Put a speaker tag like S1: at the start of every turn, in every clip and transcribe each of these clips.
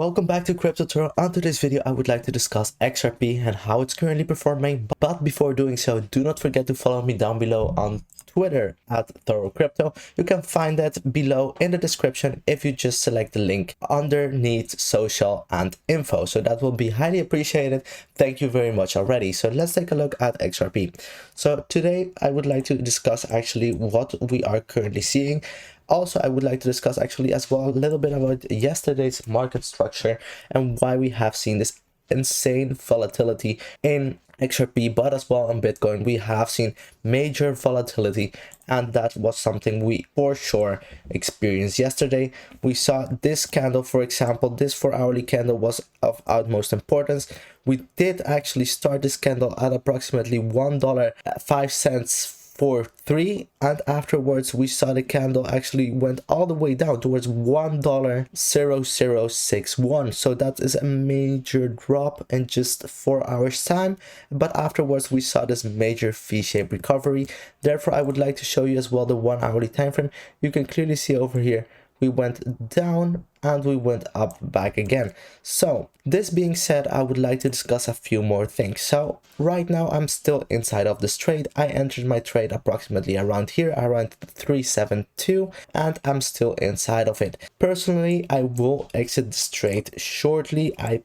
S1: Welcome back to Crypto Tutorial. On today's video, I would like to discuss XRP and how it's currently performing. But before doing so, do not forget to follow me down below on Twitter at Thorough Crypto. You can find that below in the description if you just select the link underneath social and info. So that will be highly appreciated. Thank you very much already. So let's take a look at XRP. So today I would like to discuss actually what we are currently seeing. Also, I would like to discuss actually as well a little bit about yesterday's market structure and why we have seen this insane volatility in XRP, but as well on Bitcoin. We have seen major volatility, and that was something we for sure experienced yesterday. We saw this candle, for example, this 4-hourly candle was of utmost importance. We did actually start this candle at approximately $1.05 for 3, and afterwards we saw the candle actually went all the way down towards $1.0061. so that is a major drop in just 4 hours time, but afterwards we saw this major V-shaped recovery. Therefore, I would like to show you as well the 1-hourly time frame. You can clearly see over here we went down and we went up back again. So this being said, I would like to discuss a few more things. So right now I'm still inside of this trade. I entered my trade approximately around here, around 372, and I'm still inside of it. Personally, I will exit this trade shortly. I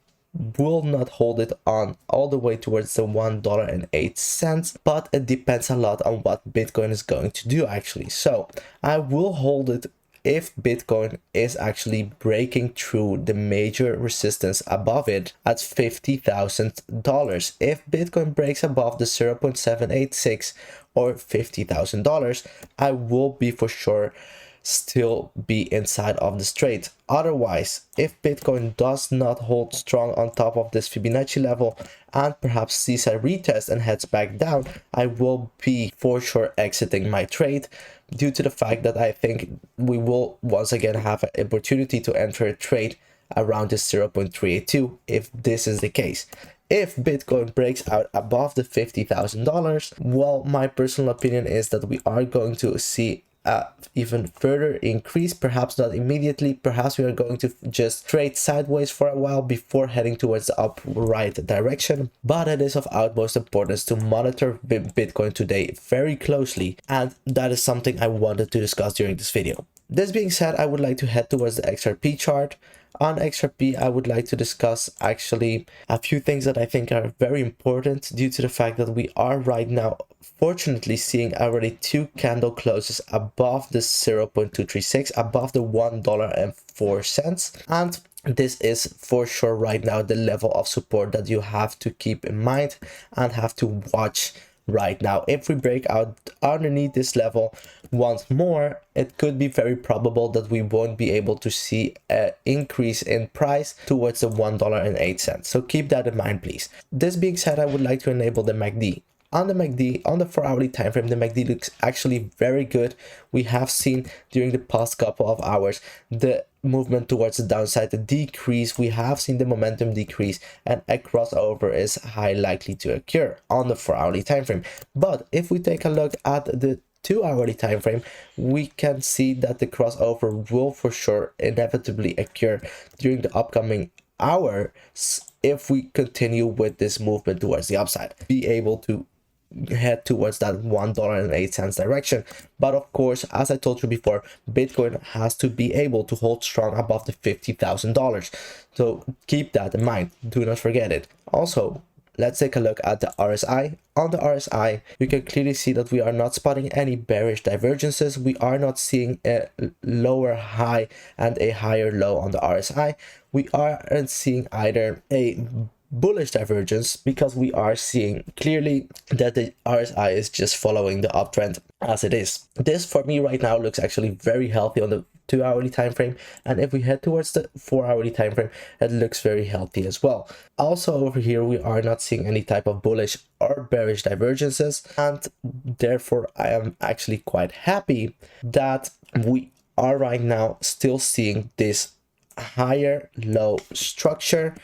S1: will not hold it on all the way towards the $1.08, but it depends a lot on what Bitcoin is going to do actually. So I will hold it if Bitcoin is actually breaking through the major resistance above it at $50,000. If Bitcoin breaks above the 0.786 or $50,000, I will be for sure still be inside of this trade. Otherwise, if Bitcoin does not hold strong on top of this Fibonacci level and perhaps sees a retest and heads back down, I will be for sure exiting my trade, due to the fact that I think we will once again have an opportunity to enter a trade around this 0.382 if this is the case. If Bitcoin breaks out above the $50,000, well, my personal opinion is that we are going to see even further increase, perhaps not immediately. Perhaps we are going to just trade sideways for a while before heading towards the upright direction. But it is of utmost importance to monitor Bitcoin today very closely, and that is something I wanted to discuss during this video. This being said, I would like to head towards the XRP chart. On XRP, I would like to discuss actually a few things that I think are very important, due to the fact that we are right now fortunately seeing already 2 candle closes above the 0.236, above the $1.04, and this is for sure right now the level of support that you have to keep in mind and have to watch right now. If we break out underneath this level once more, it could be very probable that we won't be able to see an increase in price towards the $1.08. So keep that in mind, please. This being said, I would like to enable the MACD. On the MACD, on the 4-hourly time frame, the MACD looks actually very good. We have seen during the past couple of hours the movement towards the downside, the decrease. We have seen the momentum decrease, and a crossover is highly likely to occur on the 4-hourly time frame. But if we take a look at the 2-hourly time frame, we can see that the crossover will for sure inevitably occur during the upcoming hours if we continue with this movement towards the upside, be able to head towards that $1.08 direction. But of course, as I told you before, Bitcoin has to be able to hold strong above the $50,000. So keep that in mind, do not forget it. Also, let's take a look at the RSI. On the RSI, you can clearly see that we are not spotting any bearish divergences. We are not seeing a lower high and a higher low on the RSI. We aren't seeing either a bullish divergence, because we are seeing clearly that the RSI is just following the uptrend as it is. This for me right now looks actually very healthy on the 2-hourly time frame, and if we head towards the 4-hourly time frame, it looks very healthy as well. Also over here, we are not seeing any type of bullish or bearish divergences, and therefore I am actually quite happy that we are right now still seeing this higher low structure,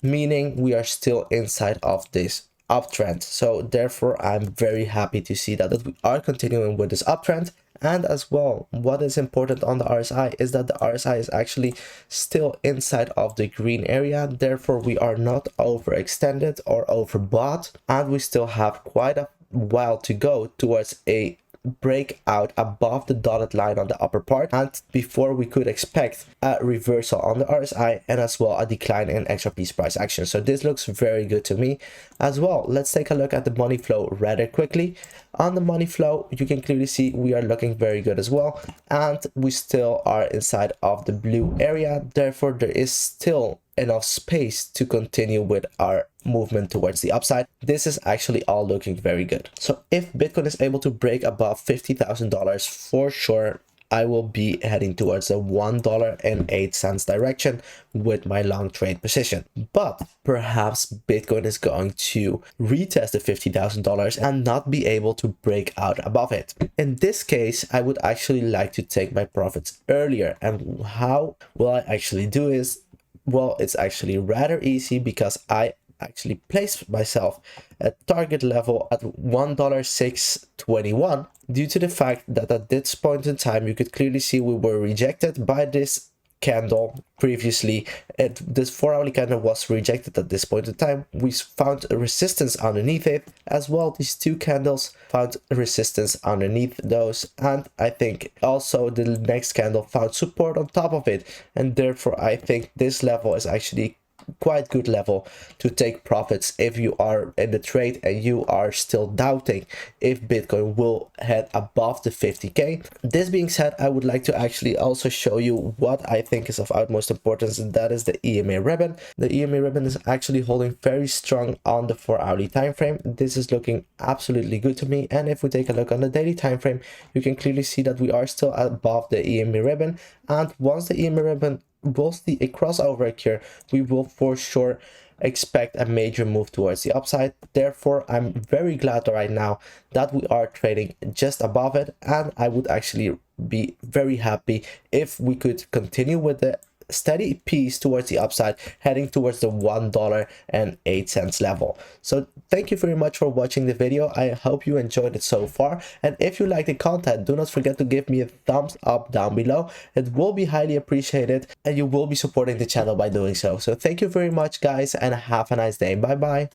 S1: meaning we are still inside of this uptrend. So therefore I'm very happy to see that we are continuing with this uptrend, And as well, what is important on the RSI is that the RSI is actually still inside of the green area. Therefore, we are not overextended or overbought, and we still have quite a while to go towards a breakout above the dotted line on the upper part, and before we could expect a reversal on the RSI and as well a decline in XRP's price action. So this looks very good to me as well. Let's take a look at the money flow rather quickly. On the money flow, you can clearly see we are looking very good as well, and we still are inside of the blue area. Therefore, there is still enough space to continue with our movement towards the upside. This is actually all looking very good. So if Bitcoin is able to break above $50,000, for sure I will be heading towards the $1.08 direction with my long trade position. But perhaps Bitcoin is going to retest the $50,000 and not be able to break out above it. In this case, I would actually like to take my profits earlier. And how will I actually do is, well, it's actually rather easy, because I actually placed myself at target level at $1.621 due to the fact that at this point in time you could clearly see we were rejected by this candle previously. This 4-hourly candle was rejected at this point in time. We found a resistance underneath it as well. These two candles found resistance underneath those, and I think also the next candle found support on top of it, and therefore I think this level is actually quite good level to take profits if you are in the trade and you are still doubting if Bitcoin will head above the 50k. This being said, I would like to actually also show you what I think is of utmost importance, and that is the EMA ribbon. The EMA ribbon is actually holding very strong on the 4-hourly time frame. This is looking absolutely good to me, and if we take a look on the daily time frame, you can clearly see that we are still above the EMA ribbon, and once the EMA ribbon will see a crossover occur, we will for sure expect a major move towards the upside. Therefore, I'm very glad right now that we are trading just above it, and I would actually be very happy if we could continue with the steady piece towards the upside, heading towards the $1.08 level. So thank you very much for watching the video. I hope you enjoyed it so far, and if you like the content, do not forget to give me a thumbs up down below. It will be highly appreciated, and you will be supporting the channel by doing so. So thank you very much, guys, and have a nice day. Bye bye.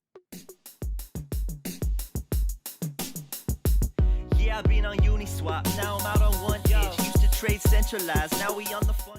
S1: Yeah, I've been on Uniswap, now I'm out on one itch. Used to trade centralized, now we on the fun.